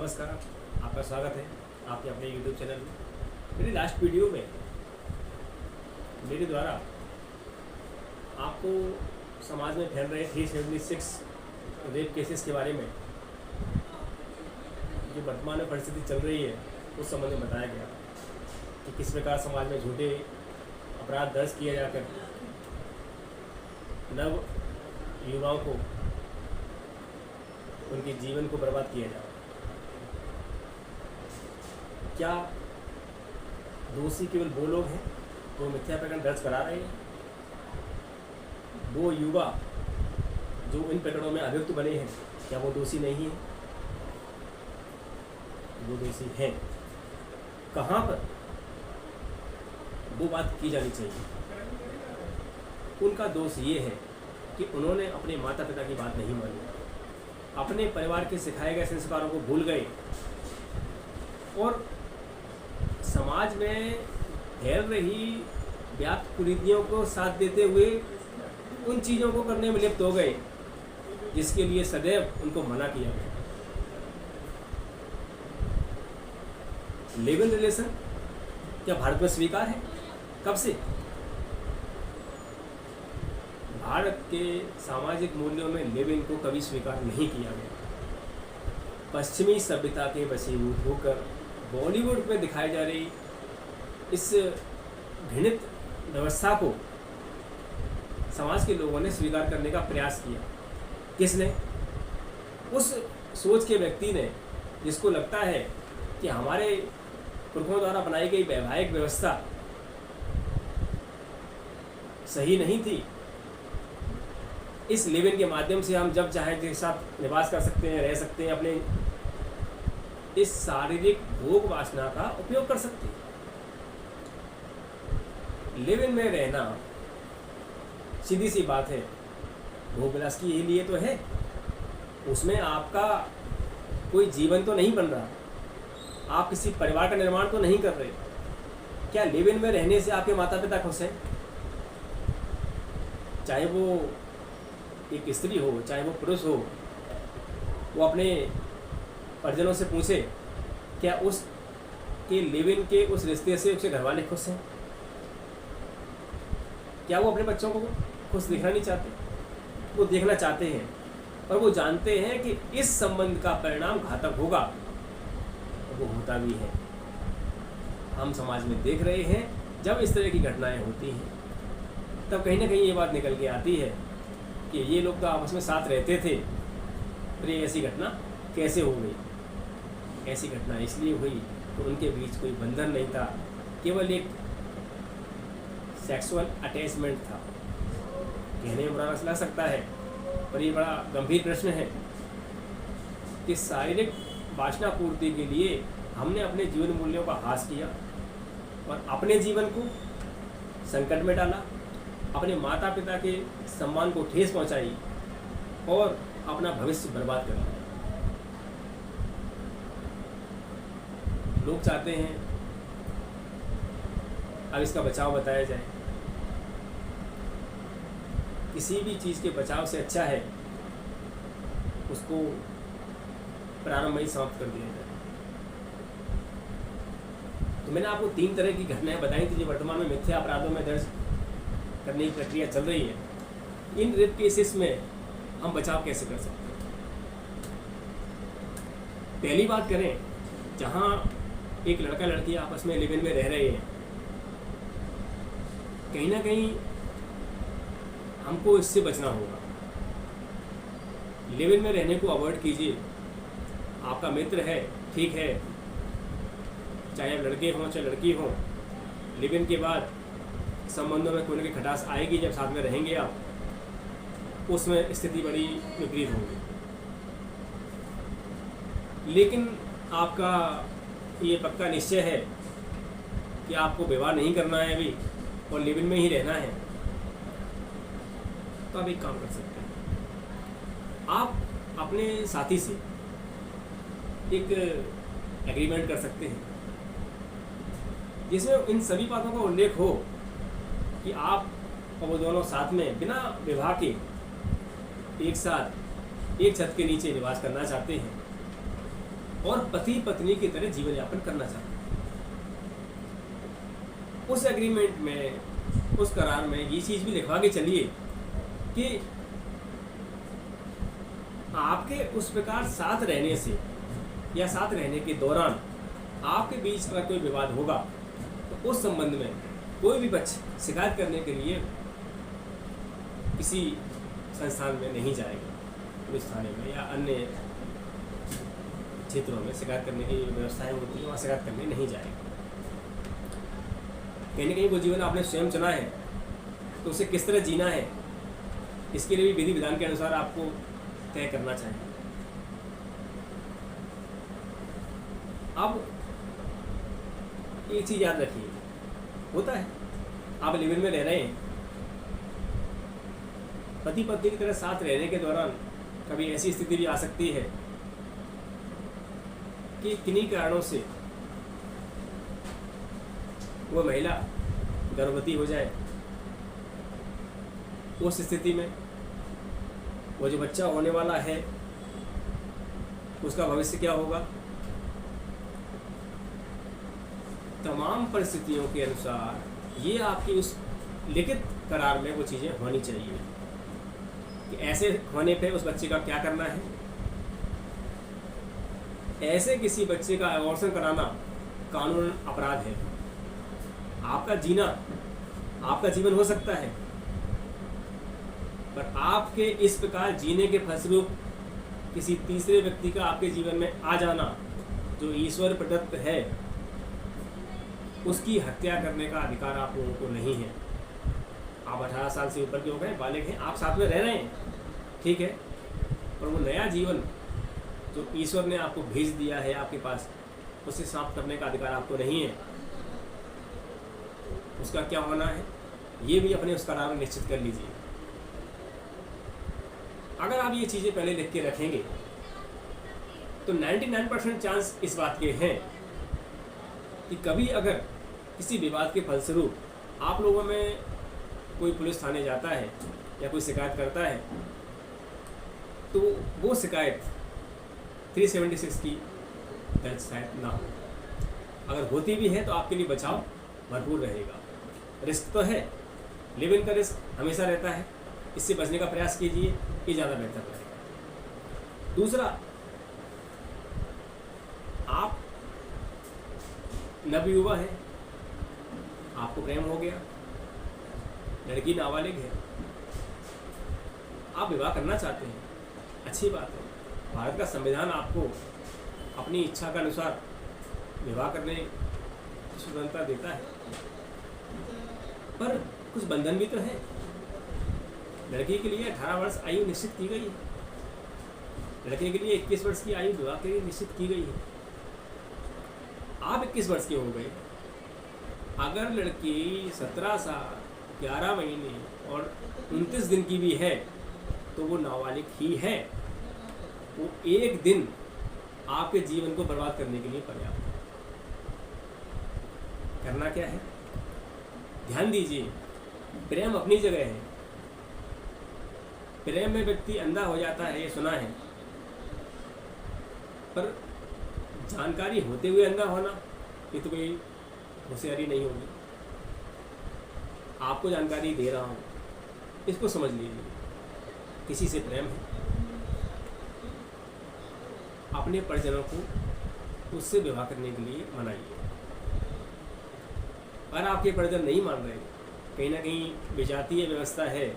नमस्कार, आपका स्वागत है आपके अपने YouTube चैनल में। मेरी लास्ट वीडियो में मेरे द्वारा आपको समाज में फैल रहे 376 रेप केसेस के बारे में जो वर्तमान में परिस्थिति चल रही है उस संबंध में बताया गया कि किस प्रकार समाज में झूठे अपराध दर्ज किए जाकर नव युवाओं को उनके जीवन को बर्बाद किया जा रहा है। क्या दोषी केवल वो लोग हैं जो मिथ्या प्रकरण दर्ज करा रहे हैं? वो युवा जो इन प्रकरणों में अभियुक्त बने हैं, क्या वो दोषी नहीं है? वो दोषी हैं। कहाँ पर वो बात की जानी चाहिए? उनका दोष ये है कि उन्होंने अपने माता पिता की बात नहीं मानी, अपने परिवार के सिखाए गए संस्कारों को भूल गए और समाज में फैल रही व्याप्त कुरीतियों को साथ देते हुए उन चीज़ों को करने में लिप्त हो गए जिसके लिए सदैव उनको मना किया गया। लिव इन रिलेशन क्या भारत में स्वीकार है? कब से? भारत के सामाजिक मूल्यों में लिव इन को कभी स्वीकार नहीं किया गया। पश्चिमी सभ्यता के वशीभूत होकर बॉलीवुड में दिखाई जा रही इस घृणित व्यवस्था को समाज के लोगों ने स्वीकार करने का प्रयास किया। किसने? उस सोच के व्यक्ति ने जिसको लगता है कि हमारे पुरखों द्वारा बनाई गई वैवाहिक व्यवस्था सही नहीं थी। इस लिव इन के माध्यम से हम जब चाहे एक साथ निवास कर सकते हैं, रह सकते हैं, अपने इस शारीरिक भोग वासना का उपयोग कर सकते हैं। लिव इन में रहना सीधी सी बात है, भोग विलास के लिए तो है, उसमें आपका कोई जीवन तो नहीं बन रहा, आप किसी परिवार का निर्माण तो नहीं कर रहे। क्या लिव इन में रहने से आपके माता पिता खुश हैं? चाहे वो एक स्त्री हो, चाहे वो पुरुष हो, वो अपने परिजनों से पूछे क्या उस के लिव इन के उस रिश्ते से उसके घरवाले खुश हैं? क्या वो अपने बच्चों को खुश दिखना नहीं चाहते? वो देखना चाहते हैं और वो जानते हैं कि इस संबंध का परिणाम घातक होगा और वो होता भी है। हम समाज में देख रहे हैं जब इस तरह की घटनाएं होती हैं तब कहीं ना कहीं ये बात निकल के आती है कि ये लोग तो आपस में साथ रहते थे, फिर ये ऐसी घटना कैसे हो गई? ऐसी घटना इसलिए हुई तो उनके बीच कोई बंधन नहीं था, केवल एक सेक्सुअल अटैचमेंट था। कहने में बुरा लग सकता है पर ये बड़ा गंभीर प्रश्न है कि शारीरिक वासना पूर्ति के लिए हमने अपने जीवन मूल्यों का ह्रास किया और अपने जीवन को संकट में डाला, अपने माता पिता के सम्मान को ठेस पहुंचाई और अपना भविष्य बर्बाद कर दिया। लोग चाहते हैं अब इसका बचाव बताया जाए। किसी भी चीज़ के बचाव से अच्छा है उसको प्रारंभ में ही समाप्त कर दिया जाए। तो मैंने आपको 3 तरह की घटनाएं बताई थी जो वर्तमान में मिथ्या अपराधों में दर्ज करने की प्रक्रिया चल रही है। इन रेप केसेस में हम बचाव कैसे कर सकते हैं? पहली बात करें, जहां एक लड़का लड़की आपस में लिव इन में रह रहे हैं, कहीं ना कहीं हमको इससे बचना होगा। लिव इन में रहने को अवॉइड कीजिए। आपका मित्र है, ठीक है, चाहे आप लड़के हों चाहे लड़की हों, लिव इन के बाद संबंधों में कोई ना कोई खटास आएगी। जब साथ में रहेंगे आप, उसमें स्थिति बड़ी विपरीत होगी। लेकिन आपका ये पक्का निश्चय है कि आपको विवाह नहीं करना है अभी और लिव इन में ही रहना है, तो आप एक काम कर सकते हैं। आप अपने साथी से एक एग्रीमेंट कर सकते हैं जिसमें इन सभी बातों का उल्लेख हो कि आप और वो दोनों साथ में बिना विवाह के एक साथ एक छत के नीचे निवास करना चाहते हैं। और पति पत्नी की तरह जीवन यापन करना चाहते हैं। उस एग्रीमेंट में, उस करार में ये चीज़ भी लिखवा के चलिए कि आपके उस प्रकार साथ रहने से या साथ रहने के दौरान आपके बीच अगर कोई विवाद होगा तो उस संबंध में कोई भी पक्ष शिकायत करने के लिए किसी संस्थान में नहीं जाएगा, पुलिस थाने में या अन्य क्षेत्रों में शिकायत करने की व्यवस्थाएं होती है, वहाँ शिकायत करने नहीं जाएगा। कहीं ना कहीं वो जीवन आपने स्वयं चुना है तो उसे किस तरह जीना है, इसके लिए भी विधि विधान के अनुसार आपको तय करना चाहिए। अब एक चीज़ याद रखिए, होता है आप लिव इन में रह रहे हैं, पति पत्नी की तरह साथ रहने के दौरान कभी ऐसी स्थिति भी आ सकती है कि किन्हीं कारणों से वो महिला गर्भवती हो जाए। उस स्थिति में वो जो बच्चा होने वाला है उसका भविष्य क्या होगा। तमाम परिस्थितियों के अनुसार ये आपकी उस लिखित करार में वो चीज़ें होनी चाहिए कि ऐसे होने पे उस बच्चे का क्या करना है। ऐसे किसी बच्चे का अबॉर्शन कराना कानून अपराध है। आपका जीना, आपका जीवन हो सकता है, पर आपके इस प्रकार जीने के फलस्वरूप किसी तीसरे व्यक्ति का आपके जीवन में आ जाना जो ईश्वर प्रदत्त है, उसकी हत्या करने का अधिकार आप लोगों को नहीं है। आप 18 साल से ऊपर के हो गए, बालिग हैं, आप साथ में रह रहे हैं, ठीक है, पर वो नया जीवन जो ईश्वर ने आपको भेज दिया है आपके पास, उसे समाप्त करने का अधिकार आपको नहीं है। उसका क्या होना है ये भी अपने उस करार में निश्चित कर लीजिए। अगर आप ये चीज़ें पहले लिख के रखेंगे तो 99% चांस इस बात के हैं कि कभी अगर किसी विवाद के फलस्वरूप आप लोगों में कोई पुलिस थाने जाता है या कोई शिकायत करता है तो वो शिकायत 376 की दर्ज शायद ना हो। अगर होती भी है तो आपके लिए बचाव भरपूर रहेगा। रिस्क तो है, लिव इन का रिस्क हमेशा रहता है, इससे बचने का प्रयास कीजिए, ये ज़्यादा बेहतर रहेगा। दूसरा, आप नवयुवा हैं, आपको प्रेम हो गया, लड़की नाबालिग है, आप विवाह करना चाहते हैं, अच्छी बात है। भारत का संविधान आपको अपनी इच्छा के अनुसार विवाह करने की स्वतंत्रता देता है, पर कुछ बंधन भी तो है। लड़की के लिए 18 वर्ष आयु निश्चित की गई है, लड़के के लिए 21 वर्ष की आयु विवाह के लिए निश्चित की गई है। आप 21 वर्ष के हो गए, अगर लड़की 17 साल 11 महीने और 29 दिन की भी है तो वो नाबालिग ही है। वो एक दिन आपके जीवन को बर्बाद करने के लिए पर्याप्त है। करना क्या है, ध्यान दीजिए, प्रेम अपनी जगह है। प्रेम में व्यक्ति अंधा हो जाता है, ये सुना है, पर जानकारी होते हुए अंधा होना ये तो कोई होशियारी नहीं होगी। आपको जानकारी दे रहा हूँ, इसको समझ लीजिए। किसी से प्रेम है, अपने परिजनों को उससे विवाह करने के लिए मनाइए। अगर आपके परिजन नहीं मान रहे, कहीं ना कहीं विजातीय व्यवस्था है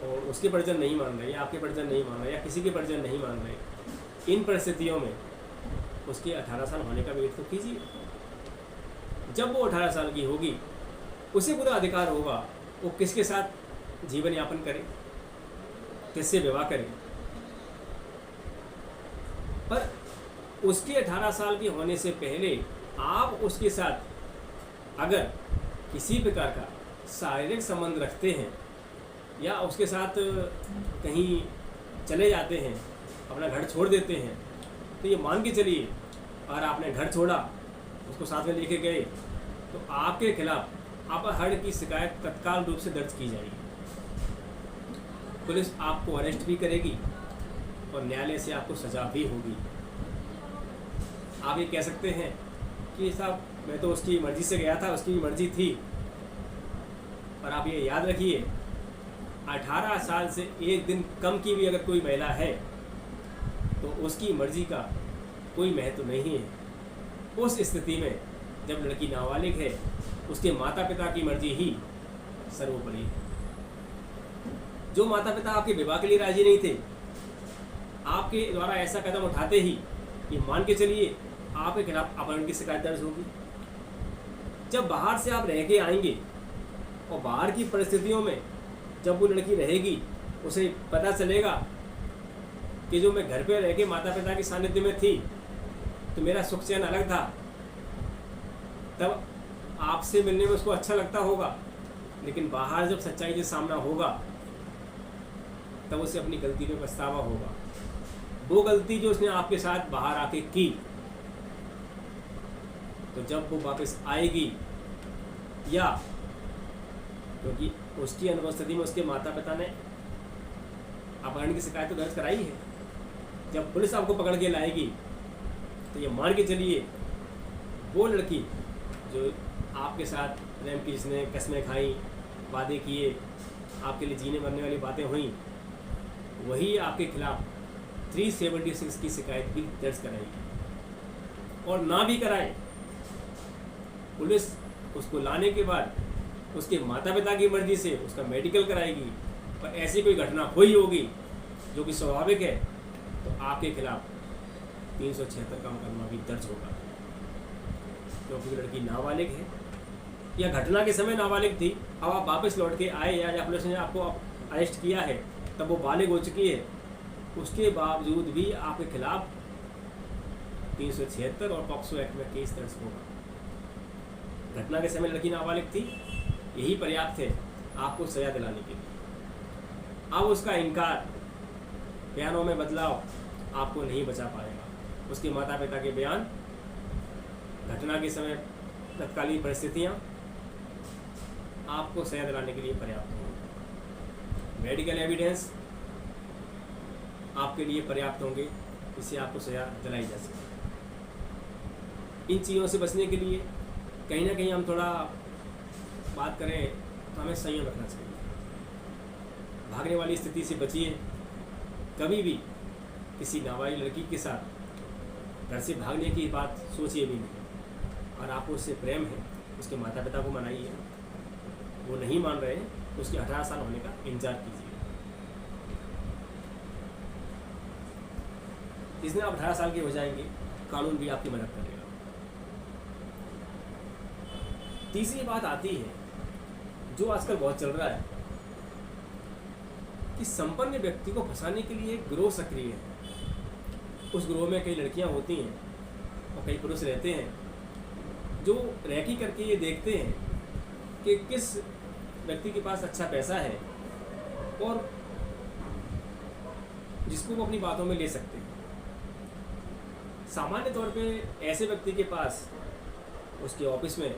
और उसके परिजन नहीं मान रहे या आपके परिजन नहीं मान रहे या किसी के परिजन नहीं मान रहे, इन परिस्थितियों में उसके 18 साल होने का वेट तो कीजिए। जब वो 18 साल की होगी, उसे पूरा अधिकार होगा वो किसके साथ जीवन यापन करे, किससे विवाह करे। पर उसके 18 साल की होने से पहले आप उसके साथ अगर किसी प्रकार का शारीरिक संबंध रखते हैं या उसके साथ कहीं चले जाते हैं, अपना घर छोड़ देते हैं, तो ये मान के चलिए, अगर आपने घर छोड़ा, उसको साथ में लेके गए, तो आपके खिलाफ अपहरण की शिकायत तत्काल रूप से दर्ज की जाएगी। पुलिस आपको अरेस्ट भी करेगी और न्यायालय से आपको सजा भी होगी। आप ये कह सकते हैं कि साहब मैं तो उसकी मर्ज़ी से गया था, उसकी भी मर्ज़ी थी। पर आप ये याद रखिए, 18 साल से एक दिन कम की भी अगर कोई महिला है तो उसकी मर्ज़ी का कोई महत्व नहीं है। उस स्थिति में जब लड़की नाबालिग है, उसके माता पिता की मर्ज़ी ही सर्वोपरि है। जो माता पिता आपके विवाह के लिए राज़ी नहीं थे, आपके द्वारा ऐसा कदम उठाते ही ये मान के चलिए आपके खिलाफ अपहरण की शिकायत दर्ज होगी। जब बाहर से आप रह के आएंगे और बाहर की परिस्थितियों में जब वो लड़की रहेगी, उसे पता चलेगा कि जो मैं घर पे रह के माता पिता के सानिध्य में थी तो मेरा सुख चैन अलग था, तब आपसे मिलने में उसको अच्छा लगता होगा। लेकिन बाहर जब सच्चाई से सामना होगा तब उसे अपनी गलती पे पछतावा होगा। वो गलती जो उसने आपके साथ बाहर आके की, तो जब वो वापस आएगी, या क्योंकि उसकी अनुपस्थिति में उसके माता पिता ने अपहरण की शिकायत तो दर्ज कराई है, जब पुलिस आपको पकड़ के लाएगी तो ये मान के चलिए वो लड़की जो आपके साथ प्रेम की, जिसने कस्में खाई, वादे किए, आपके लिए जीने मरने वाली बातें हुई, वही आपके खिलाफ 376 की शिकायत भी दर्ज कराएगी। और ना भी कराए, पुलिस उसको लाने के बाद उसके माता पिता की मर्जी से उसका मेडिकल कराएगी। पर ऐसी कोई घटना हुई होगी जो कि स्वाभाविक है, तो आपके खिलाफ 376 का मुकदमा भी दर्ज होगा, क्योंकि लड़की नाबालिग है या घटना के समय नाबालिग थी। अब आप वापस लौट के आए या पुलिस ने आपको अरेस्ट किया है, तब वो बालिग हो चुकी है, उसके बावजूद भी आपके खिलाफ 376 और पॉक्सो एक्ट में केस दर्ज होगा। घटना के समय लड़की नाबालिग थी, यही पर्याप्त है आपको सजा दिलाने के लिए। अब उसका इनकार, बयानों में बदलाव आपको नहीं बचा पाएगा। उसके माता पिता के बयान, घटना के समय तत्कालीन परिस्थितियाँ आपको सजा दिलाने के लिए पर्याप्त होंगे। मेडिकल एविडेंस आपके लिए पर्याप्त होंगे, इससे आपको सजा दिलाई जा सके। इन चीज़ों से बचने के लिए कहीं ना कहीं हम थोड़ा बात करें तो हमें संयम रखना चाहिए। भागने वाली स्थिति से बचिए। कभी भी किसी नाबालिग लड़की के साथ घर से भागने की बात सोचिए भी नहीं। और आपको उससे प्रेम है, उसके माता पिता को मनाइए। वो नहीं मान रहे हैं, उसके 18 साल होने का इंतजार कीजिए। जिसने आप 18 साल के हो जाएंगे, कानून भी आपकी मदद करेगा। तीसरी बात आती है जो आजकल बहुत चल रहा है कि संपन्न व्यक्ति को फंसाने के लिए एक गिरोह सक्रिय है। उस गिरोह में कई लड़कियां होती हैं और कई पुरुष रहते हैं जो रैकी करके ये देखते हैं कि किस व्यक्ति के पास अच्छा पैसा है और जिसको वो अपनी बातों में ले सकते हैं। सामान्य तौर पे ऐसे व्यक्ति के पास उसके ऑफिस में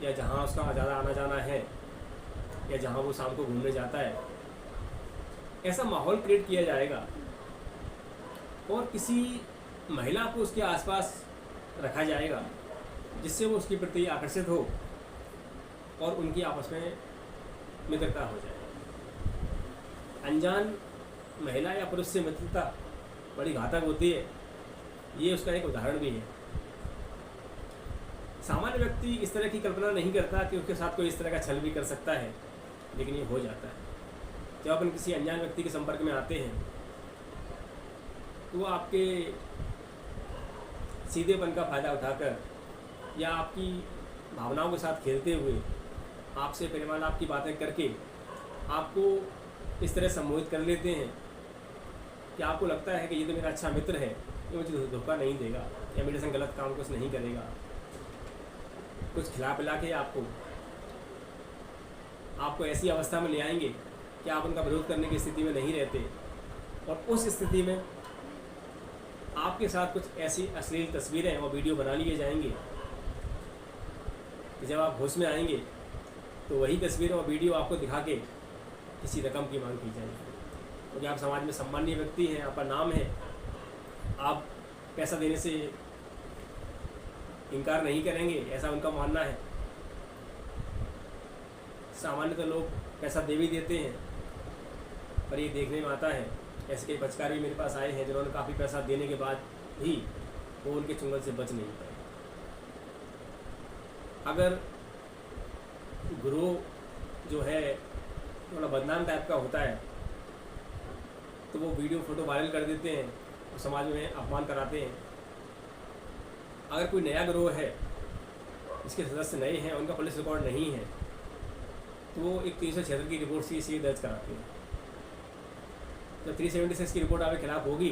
या जहाँ उसका ज़्यादा आना जाना है या जहाँ वो शाम को घूमने जाता है, ऐसा माहौल क्रिएट किया जाएगा और किसी महिला को उसके आसपास रखा जाएगा जिससे वो उसके प्रति आकर्षित हो और उनकी आपस में मित्रता हो जाए। अनजान महिला या पुरुष से मित्रता बड़ी घातक होती है, ये उसका एक उदाहरण भी है। सामान्य व्यक्ति इस तरह की कल्पना नहीं करता कि उसके साथ कोई इस तरह का छल भी कर सकता है, लेकिन ये हो जाता है। जब अपन किसी अनजान व्यक्ति के संपर्क में आते हैं तो वो आपके सीधेपन का फ़ायदा उठाकर या आपकी भावनाओं के साथ खेलते हुए आपसे प्रेमालाप आपकी बातें करके आपको इस तरह सम्मोहित कर लेते हैं कि आपको लगता है कि ये तो मेरा अच्छा मित्र है, ये मुझे धोखा नहीं देगा या मेरे संग गलत काम कुछ नहीं करेगा। कुछ खिला पिला के आपको ऐसी अवस्था में ले आएंगे कि आप उनका विरोध करने की स्थिति में नहीं रहते और उस स्थिति में आपके साथ कुछ ऐसी अश्लील तस्वीरें और वीडियो बना लिए जाएंगे कि जब आप होश में आएंगे तो वही तस्वीरें और वीडियो आपको दिखा के किसी रकम की मांग की जाएगी। क्योंकि आप समाज में सम्मानीय व्यक्ति हैं, आपका नाम है, आप पैसा देने से इनकार नहीं करेंगे, ऐसा उनका मानना है। सामान्यतः लोग पैसा दे भी देते हैं, पर ये देखने में आता है ऐसे कई पचकार भी मेरे पास आए हैं जिन्होंने काफ़ी पैसा देने के बाद भी वो उनके चुंगल से बच नहीं पाए। अगर गुरु जो है थोड़ा बदनाम टाइप का होता है तो वो वीडियो फोटो वायरल कर देते हैं और समाज में अपमान कराते हैं। अगर कोई नया गिरोह है, इसके सदस्य नए हैं, उनका पुलिस रिकॉर्ड नहीं है, तो वो एक 376 की रिपोर्ट सी दर्ज कराते हैं। तो 376 की रिपोर्ट आपके खिलाफ होगी,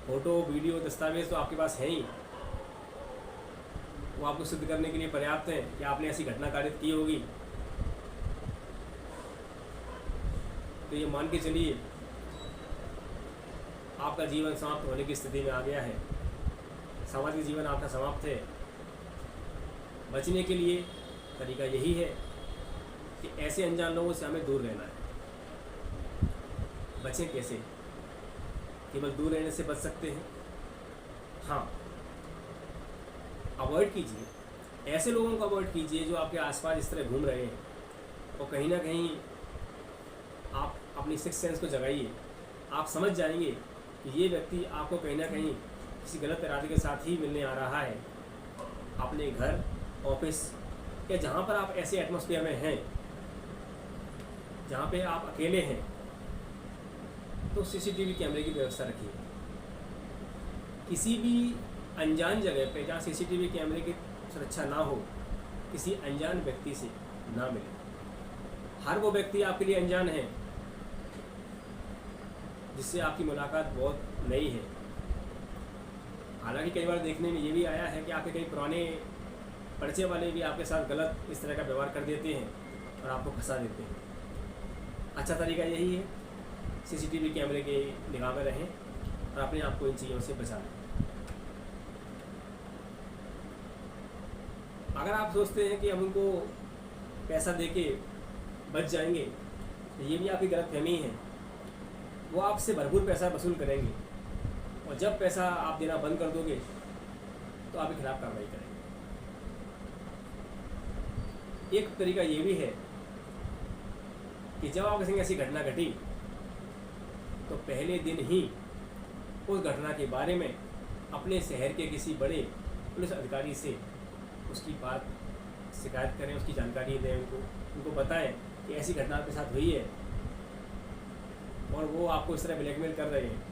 फोटो वीडियो दस्तावेज तो आपके पास है ही, वो आपको सिद्ध करने के लिए पर्याप्त है कि आपने ऐसी घटना कारित की होगी। तो ये मान के चलिए आपका जीवन समाप्त होने की स्थिति में आ गया है, सामाजिक जीवन आपका समाप्त है। बचने के लिए तरीका यही है कि ऐसे अनजान लोगों से हमें दूर रहना है। बचें कैसे? केवल दूर रहने से बच सकते हैं। हाँ, अवॉइड कीजिए, ऐसे लोगों को अवॉइड कीजिए जो आपके आसपास इस तरह घूम रहे हैं, और कहीं ना कहीं आप अपनी सिक्स सेंस को जगाइए। आप समझ जाएंगे कि ये व्यक्ति आपको कहीं ना कहीं किसी गलत इरादे के साथ ही मिलने आ रहा है। अपने घर, ऑफिस या जहाँ पर आप ऐसे एटमॉस्फेयर में हैं जहाँ पे आप अकेले हैं, तो सीसीटीवी कैमरे की व्यवस्था रखिए। किसी भी अनजान जगह पे जहाँ सीसीटीवी कैमरे की सुरक्षा ना हो, किसी अनजान व्यक्ति से ना मिले। हर वो व्यक्ति आपके लिए अनजान है जिससे आपकी मुलाकात बहुत नई है। हालांकि कई बार देखने में ये भी आया है कि आपके कई पुराने परिचय वाले भी आपके साथ गलत इस तरह का व्यवहार कर देते हैं और आपको फंसा देते हैं। अच्छा तरीका यही है, सीसीटीवी कैमरे के निगाह में रहें और अपने आप को इन चीज़ों से बचा लें। अगर आप सोचते हैं कि हम उनको पैसा देके बच जाएंगे, तो ये भी आपकी गलतफहमी है। वो आपसे भरपूर पैसा वसूल करेंगे और जब पैसा आप देना बंद कर दोगे तो आपके खिलाफ कार्रवाई करेंगे। एक तरीका ये भी है कि जब आपके संग ऐसी घटना घटी तो पहले दिन ही उस घटना के बारे में अपने शहर के किसी बड़े पुलिस अधिकारी से उसकी बात शिकायत करें, उसकी जानकारी दें, उनको बताएं कि ऐसी घटना आपके साथ हुई है और वो आपको इस तरह ब्लैकमेल कर रहे हैं।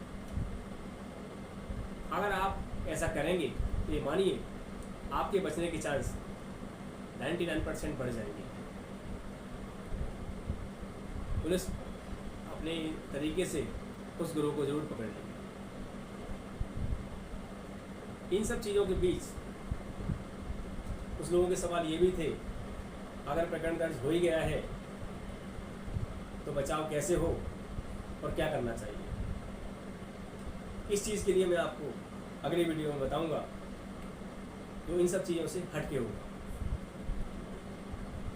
अगर आप ऐसा करेंगे तो ये मानिए आपके बचने के चांस 99% बढ़ जाएंगे। पुलिस अपने तरीके से उस गिरोह को जरूर पकड़ लेगी। इन सब चीज़ों के बीच कुछ लोगों के सवाल ये भी थे, अगर प्रकरण दर्ज हो ही गया है तो बचाव कैसे हो और क्या करना चाहिए। इस चीज़ के लिए मैं आपको अगली वीडियो में बताऊंगा जो इन सब चीज़ों से हटके होगा।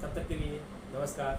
तब तक के लिए नमस्कार।